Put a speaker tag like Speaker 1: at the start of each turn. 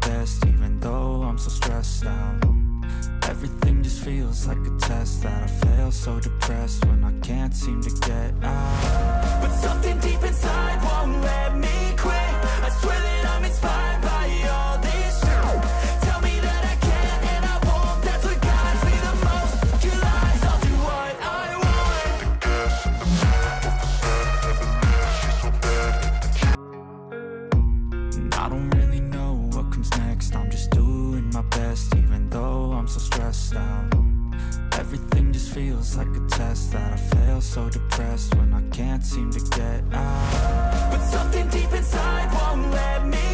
Speaker 1: best, even though I'm so stressed out. Everything just feels like a test that I fail, so depressed when I can't seem to get out. But something deep inside won't let me quit. I swear that I'm inspired by all this shit. Tell me that I can and I won't. That's what guides me the most. Your lies, I'll do what I want. And I don't really know what comes next. I'm just doing my best, even though I'm so stressed out. Everything just feels like a test that I fail, so depressed when I can't seem to get out. But something deep inside won't let me